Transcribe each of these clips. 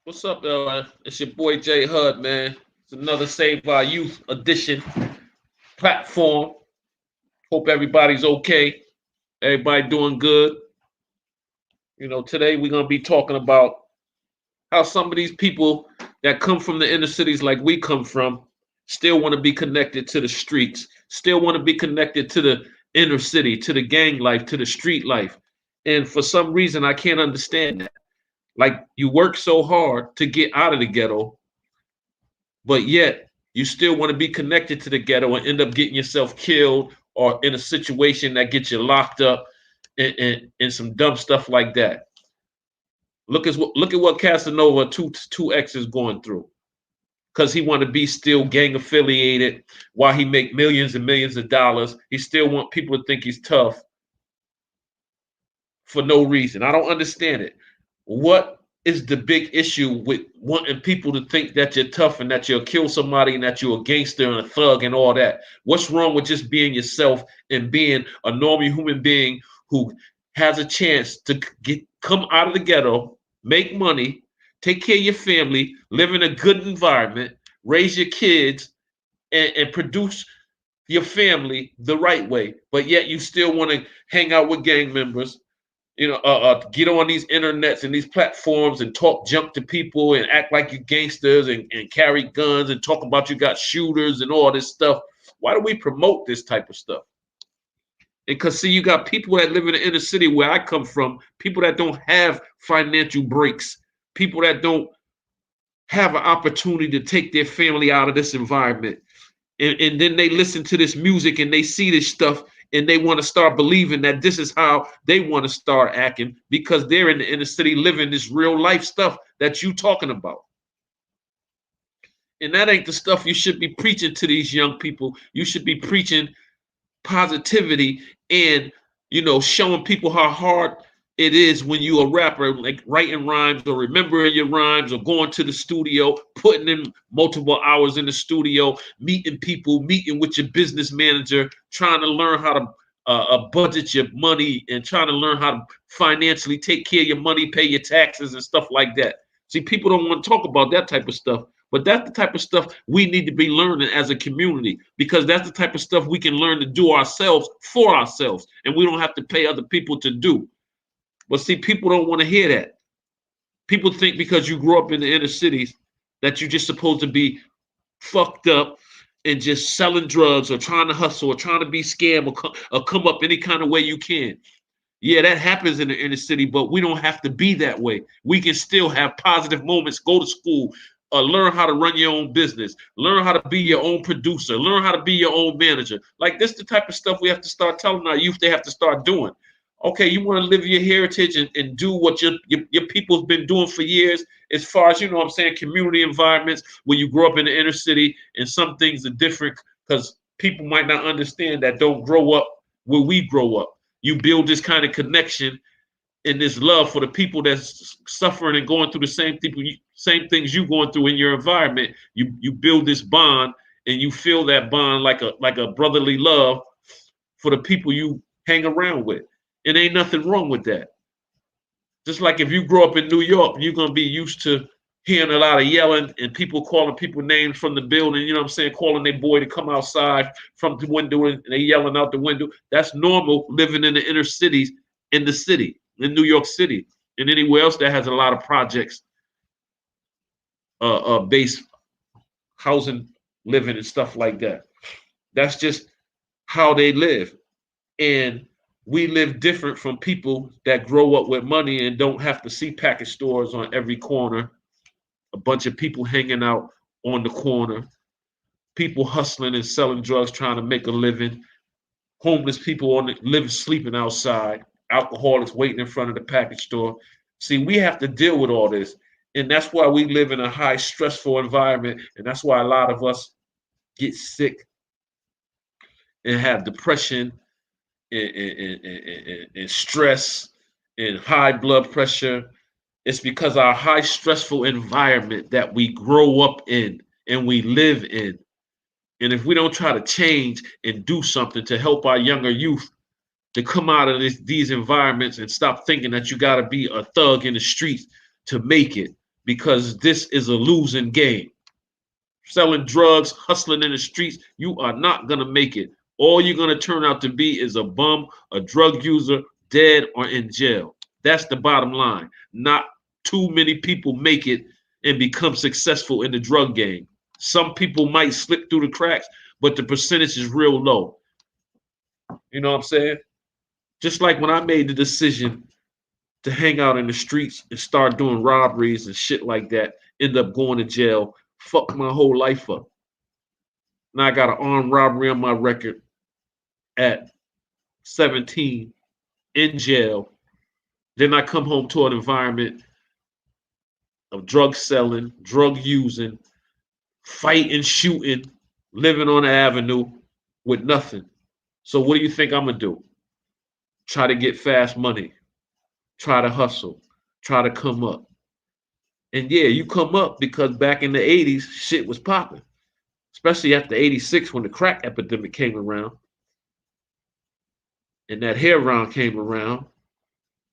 What's up, it's your boy Jay Hud, man. It's another Save Our Youth edition platform. Hope everybody's okay. Everybody doing good. Today we're gonna be talking about how some of these people that come from the inner cities like we come from still want to be connected to the streets, still want to be connected to the inner city, to the gang life, to the street life. And for some reason I can't understand that. Like you work so hard to get out of the ghetto, but yet you still want to be connected to the ghetto and end up getting yourself killed or in a situation that gets you locked up and some dumb stuff like that. Look at what Casanova two X is going through because he want to be still gang affiliated while he make millions and millions of dollars. He still want people to think he's tough for no reason. I don't understand it. What is the big issue with wanting people to think that you're tough and that you'll kill somebody and that you're a gangster and a thug and all that? What's wrong with just being yourself and being a normal human being who has a chance to come out of the ghetto, make money, take care of your family, live in a good environment, raise your kids, and produce your family the right way, but yet you still want to hang out with gang members, get on these internets and these platforms and talk junk to people and act like you gangsters and carry guns and talk about you got shooters and all this stuff. Why do we promote this type of stuff? And because see, you got people that live in the inner city where I come from, people that don't have financial breaks, people that don't have an opportunity to take their family out of this environment. And then they listen to this music and they see this stuff and they want to start believing that this is how they want to start acting because they're in the inner city living this real life stuff that you talking about. And that ain't the stuff you should be preaching to these young people. You should be preaching positivity and showing people how hard it is when you a rapper, like writing rhymes or remembering your rhymes or going to the studio, putting in multiple hours in the studio, meeting people, meeting with your business manager, trying to learn how to budget your money and trying to learn how to financially take care of your money, pay your taxes and stuff like that. See, people don't want to talk about that type of stuff. But that's the type of stuff we need to be learning as a community because that's the type of stuff we can learn to do ourselves for ourselves. And we don't have to pay other people to do. But see, people don't want to hear that. People think because you grew up in the inner cities that you're just supposed to be fucked up and just selling drugs or trying to hustle or trying to be scam or come up any kind of way you can. Yeah, that happens in the inner city, but we don't have to be that way. We can still have positive moments, go to school, learn how to run your own business, learn how to be your own producer, learn how to be your own manager. Like this, the type of stuff we have to start telling our youth they have to start doing. Okay, you want to live your heritage and do what your people's been doing for years, as far as what I'm saying, community environments where you grow up in the inner city, and some things are different because people might not understand that don't grow up where we grow up. You build this kind of connection and this love for the people that's suffering and going through the same things you going through in your environment. You build this bond and you feel that bond like a brotherly love for the people you hang around with. It ain't nothing wrong with that. Just like if you grow up in New York, you're gonna be used to hearing a lot of yelling and people calling people names from the building, you know what I'm saying, calling their boy to come outside from the window and they yelling out the window. That's normal living in the inner cities in the city, in New York City, and anywhere else that has a lot of projects, based housing, living and stuff like that. That's just how they live. And we live different from people that grow up with money and don't have to see package stores on every corner, a bunch of people hanging out on the corner, people hustling and selling drugs, trying to make a living, homeless people sleeping outside, alcoholics waiting in front of the package store. See, we have to deal with all this. And that's why we live in a high stressful environment. And that's why a lot of us get sick and have depression and stress and high blood pressure. It's because our high stressful environment that we grow up in and we live in. And if we don't try to change and do something to help our younger youth to come out of these environments and stop thinking that you got to be a thug in the streets to make it, because this is a losing game. Selling drugs, hustling in the streets, you are not going to make it. All you're going to turn out to be is a bum, a drug user, dead, or in jail. That's the bottom line. Not too many people make it and become successful in the drug game. Some people might slip through the cracks, but the percentage is real low. You know what I'm saying? Just like when I made the decision to hang out in the streets and start doing robberies and shit like that, end up going to jail, fuck my whole life up. Now I got an armed robbery on my record at 17 in jail. Then I come home to an environment of drug selling, drug using, fighting, shooting, living on the avenue with nothing. So what do you think I'm gonna do? Try to get fast money, try to hustle, try to come up. And yeah, you come up because back in the 80s, shit was popping, especially after 86 when the crack epidemic came around and that heroin came around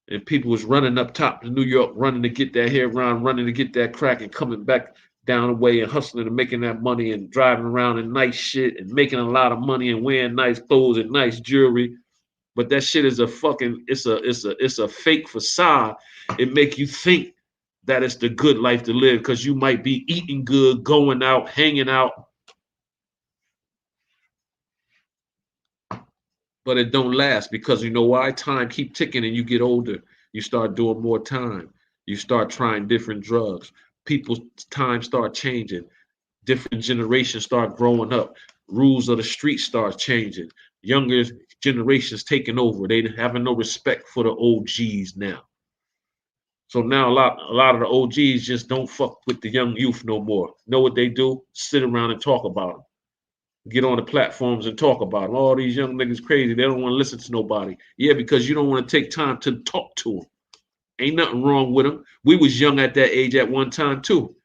and people was running up top to New York, running to get that heroin, running to get that crack and coming back down the way and hustling and making that money and driving around in nice shit and making a lot of money and wearing nice clothes and nice jewelry. But that shit is a fucking, it's a fake facade. It make you think that it's the good life to live because you might be eating good, going out, hanging out, but it don't last because you know why? Time keep ticking and you get older. You start doing more time. You start trying different drugs. People's time start changing. Different generations start growing up. Rules of the street start changing. Younger generations taking over. They having no respect for the OGs now. So now a lot of the OGs just don't fuck with the young youth no more. Know what they do? Sit around and talk about them. Get on the platforms and talk about them. All these young niggas crazy. They don't want to listen to nobody. Yeah, because you don't want to take time to talk to them. Ain't nothing wrong with them. We was young at that age at one time too.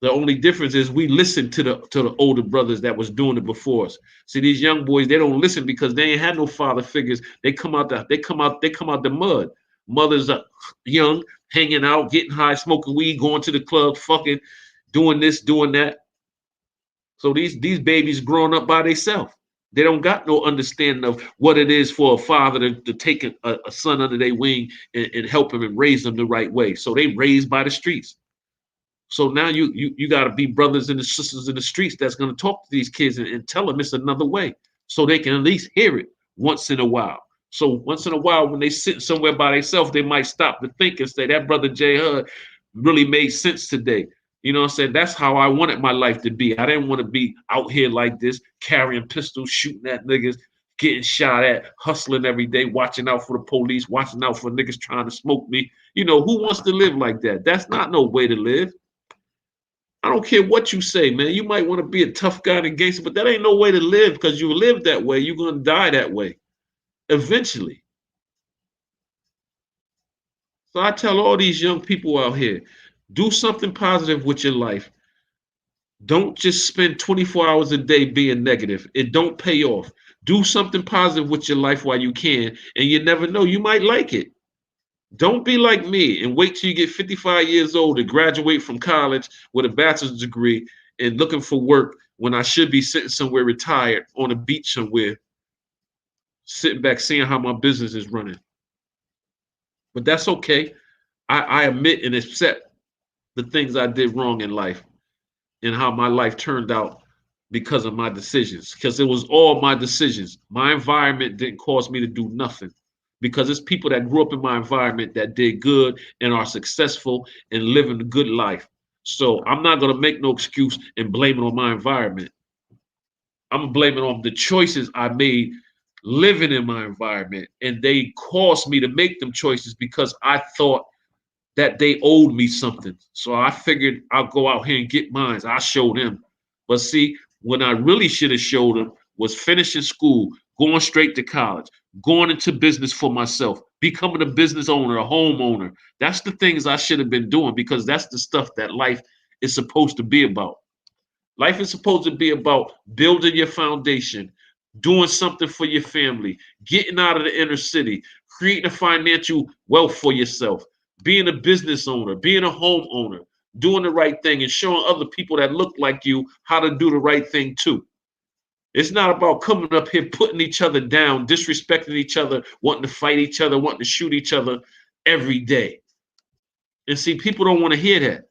The only difference is we listened to the older brothers that was doing it before us. See, these young boys, they don't listen because they ain't had no father figures. They come out the mud. Mothers are young, hanging out, getting high, smoking weed, going to the club, fucking, doing this, doing that. So these babies growing up by themselves. They don't got no understanding of what it is for a father to take a son under their wing and help him and raise them the right way. So they raised by the streets. So now you got to be brothers and sisters in the streets that's going to talk to these kids and tell them it's another way so they can at least hear it once in a while. So once in a while, when they sit somewhere by themselves, they might stop to think and say, that brother J Hud really made sense today. You know what I'm saying? That's how I wanted my life to be. I didn't want to be out here like this, carrying pistols, shooting at niggas, getting shot at, hustling every day, watching out for the police, watching out for niggas trying to smoke me. You know, who wants to live like that? That's not no way to live. I don't care what you say, man. You might want to be a tough guy and gangster, but that ain't no way to live because you live that way. You're going to die that way eventually. So I tell all these young people out here, do something positive with your life. Don't just spend 24 hours a day being negative. It don't pay off. Do something positive with your life while you can, and you never know, you might like it. Don't be like me and wait till you get 55 years old to graduate from college with a bachelor's degree and looking for work when I should be sitting somewhere retired on a beach somewhere, sitting back seeing how my business is running. But that's okay. I admit and accept the things I did wrong in life and how my life turned out because of my decisions. Because it was all my decisions. My environment didn't cause me to do nothing. Because it's people that grew up in my environment that did good and are successful and living a good life. So I'm not gonna make no excuse and blame it on my environment. I'm gonna blame it on the choices I made living in my environment. And they caused me to make them choices because I thought that they owed me something. So I figured I'll go out here and get mine. I'll show them. But see, when I really should have showed them was finishing school, going straight to college, going into business for myself, becoming a business owner, a homeowner. That's the things I should have been doing because that's the stuff that life is supposed to be about. Life is supposed to be about building your foundation, doing something for your family, getting out of the inner city, creating a financial wealth for yourself, being a business owner, being a homeowner, doing the right thing, and showing other people that look like you how to do the right thing too. It's not about coming up here putting each other down, disrespecting each other, wanting to fight each other, wanting to shoot each other every day. And see, people don't want to hear that.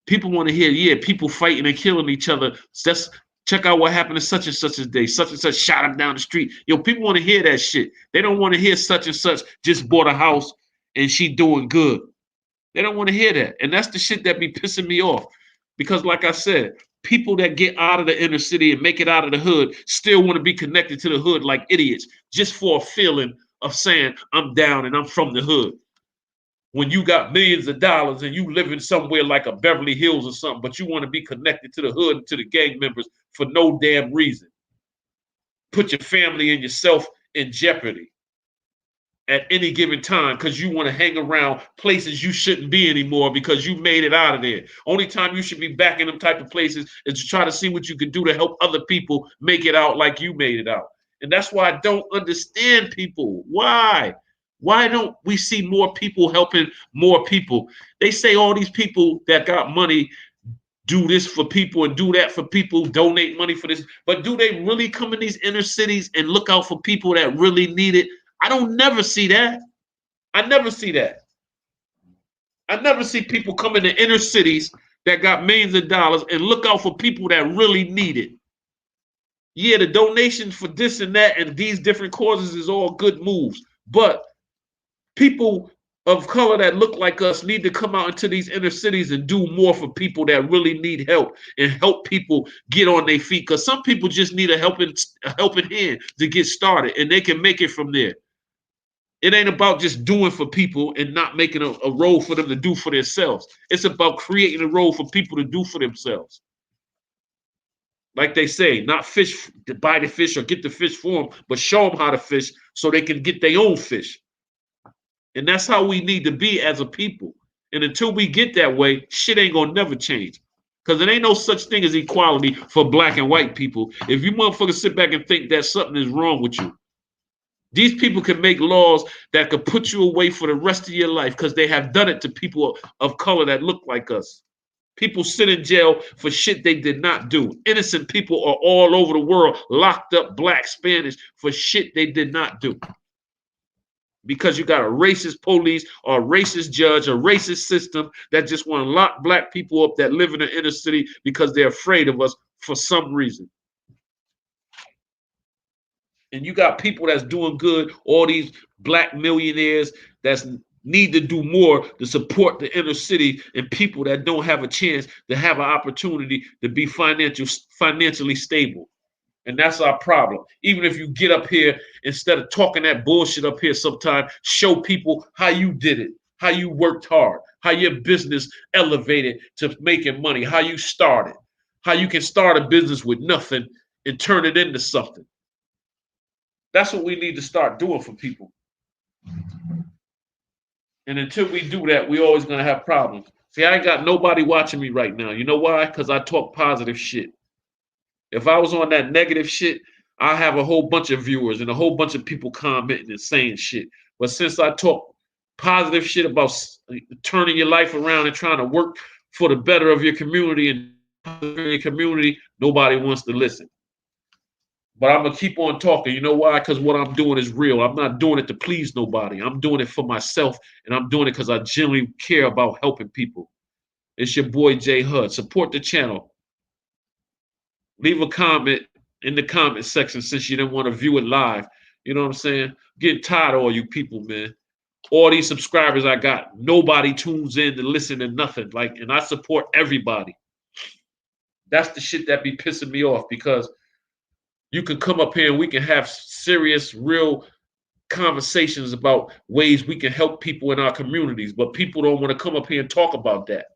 People want to hear, yeah, people fighting and killing each other. That's check out what happened to such and such a day. Such and such shot him down the street. Yo, people want to hear that shit. They don't want to hear such and such just bought a house and she doing good. They don't want to hear that. And that's the shit that be pissing me off. Because like I said, people that get out of the inner city and make it out of the hood still want to be connected to the hood like idiots just for a feeling of saying I'm down and I'm from the hood. When you got millions of dollars and you living somewhere like a Beverly Hills or something, but you want to be connected to the hood and to the gang members for no damn reason. Put your family and yourself in jeopardy at any given time because you want to hang around places you shouldn't be anymore because you made it out of there. Only time you should be back in them type of places is to try to see what you can do to help other people make it out like you made it out. And that's why I don't understand people. Why? Why don't we see more people helping more people? They say all these people that got money do this for people and do that for people, donate money for this. But do they really come in these inner cities and look out for people that really need it? I don't never see that. I never see that. I never see people come into inner cities that got millions of dollars and look out for people that really need it. Yeah, the donations for this and that and these different causes is all good moves. But people of color that look like us need to come out into these inner cities and do more for people that really need help and help people get on their feet. Because some people just need a helping hand to get started and they can make it from there. It ain't about just doing for people and not making a role for them to do for themselves. It's about creating a role for people to do for themselves. Like they say, not fish to buy the fish or get the fish for them, but show them how to fish so they can get their own fish. And that's how we need to be as a people. And until we get that way, shit ain't gonna never change. Because there ain't no such thing as equality for black and white people. If you motherfuckers sit back and think that something is wrong with you, these people can make laws that could put you away for the rest of your life because they have done it to people of color that look like us. People sit in jail for shit they did not do. Innocent people are all over the world locked up, black, Spanish, for shit they did not do. Because you got a racist police or a racist judge, a racist system that just want to lock black people up that live in the inner city because they're afraid of us for some reason. And you got people that's doing good, all these black millionaires that need to do more to support the inner city and people that don't have a chance to have an opportunity to be financially stable. And that's our problem. Even if you get up here, instead of talking that bullshit up here sometime, show people how you did it, how you worked hard, how your business elevated to making money, how you started, how you can start a business with nothing and turn it into something. That's what we need to start doing for people. And until we do that, we're always going to have problems. See, I ain't got nobody watching me right now. You know why? Because I talk positive shit. If I was on that negative shit, I have a whole bunch of viewers and a whole bunch of people commenting and saying shit. But since I talk positive shit about turning your life around and trying to work for the better of your community and your community, nobody wants to listen. But I'm going to keep on talking. You know why? Because what I'm doing is real. I'm not doing it to please nobody. I'm doing it for myself, and I'm doing it because I genuinely care about helping people. It's your boy, Jay Hud. Support the channel. Leave a comment in the comment section since you didn't want to view it live. You know what I'm saying? I'm getting tired of all you people, man. All these subscribers I got, nobody tunes in to listen to nothing. And I support everybody. That's the shit that be pissing me off because you can come up here and we can have serious, real conversations about ways we can help people in our communities, but people don't want to come up here and talk about that.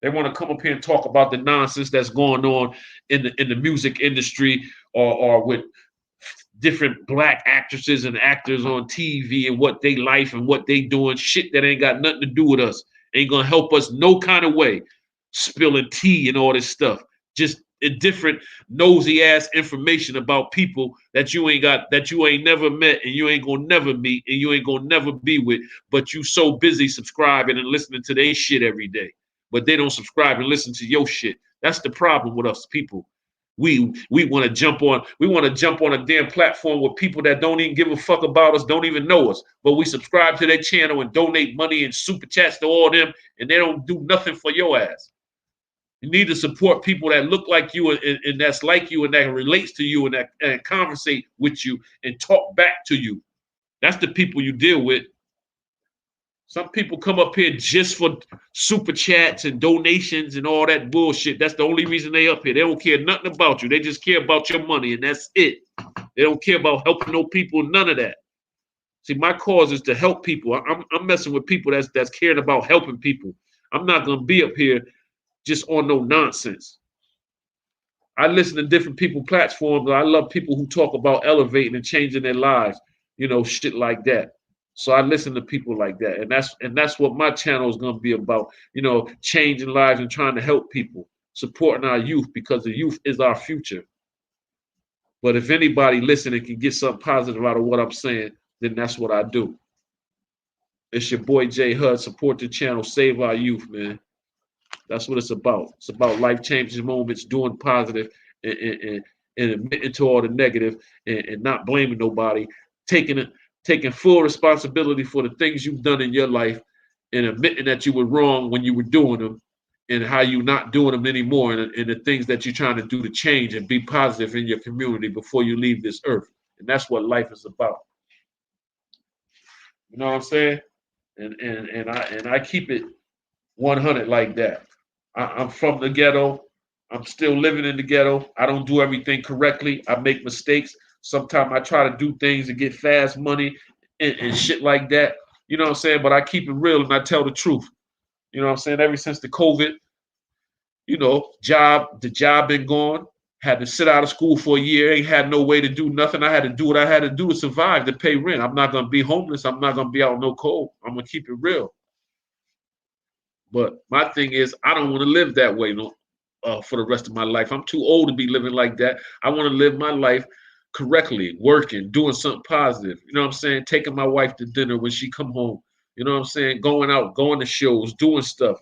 They want to come up here and talk about the nonsense that's going on in the music industry or with different black actresses and actors on TV and what they life and what they doing, shit that ain't got nothing to do with us. Ain't gonna help us no kind of way. Spilling tea and all this stuff. Just different nosy ass information about people that you ain't got, that you ain't never met, and you ain't gonna never meet, and you ain't gonna never be with, but you so busy subscribing and listening to their shit every day, but they don't subscribe and listen to your shit. That's the problem with us people. We want to jump on a damn platform with people that don't even give a fuck about us, don't even know us, but we subscribe to their channel and donate money and super chats to all them, and they don't do nothing for your ass. You need to support people that look like you, and that's like you, and that relates to you, and that and conversate with you and talk back to you. That's the people you deal with. Some people come up here just for super chats and donations and all that bullshit. That's the only reason they up here. They don't care nothing about you. They just care about your money, and that's it. They don't care about helping no people, none of that. See, my cause is to help people. I'm messing with people that's caring about helping people. I'm not gonna be up here just on no nonsense. I listen to different people platforms. I love people who talk about elevating and changing their lives, shit like that. So I listen to people like that, and that's what my channel is going to be about. Changing lives and trying to help people, supporting our youth, because the youth is our future. But if anybody listening can get something positive out of what I'm saying, then that's what I do. It's your boy J Hud. Support the channel. Save our youth, man. That's what it's about. It's about life changing moments, doing positive, and admitting to all the negative, and not blaming nobody, taking full responsibility for the things you've done in your life, and admitting that you were wrong when you were doing them, and how you're not doing them anymore, and the things that you're trying to do to change and be positive in your community before you leave this earth. And that's what life is about. You know what I'm saying? And I keep it 100 like that. I'm from the ghetto. I'm still living in the ghetto. I don't do everything correctly. I make mistakes. Sometimes I try to do things to get fast money and shit like that. You know what I'm saying? But I keep it real and I tell the truth. You know what I'm saying? Ever since the COVID, the job been gone. Had to sit out of school for a year. Ain't had no way to do nothing. I had to do what I had to do to survive, to pay rent. I'm not gonna be homeless. I'm not gonna be out no cold. I'm gonna keep it real. But my thing is, I don't want to live that way for the rest of my life. I'm too old to be living like that. I want to live my life correctly, working, doing something positive. You know what I'm saying? Taking my wife to dinner when she come home. You know what I'm saying? Going out, going to shows, doing stuff,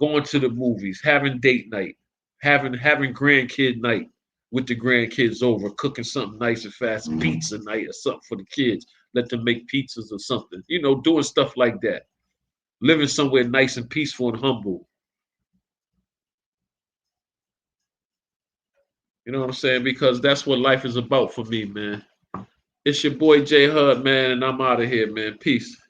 going to the movies, having date night, having grandkid night with the grandkids over, cooking something nice and fast, pizza night or something for the kids. Let them make pizzas or something. Doing stuff like that. Living somewhere nice and peaceful and humble. You know what I'm saying? Because that's what life is about for me, man. It's your boy J Hud, man, and I'm out of here, man. Peace.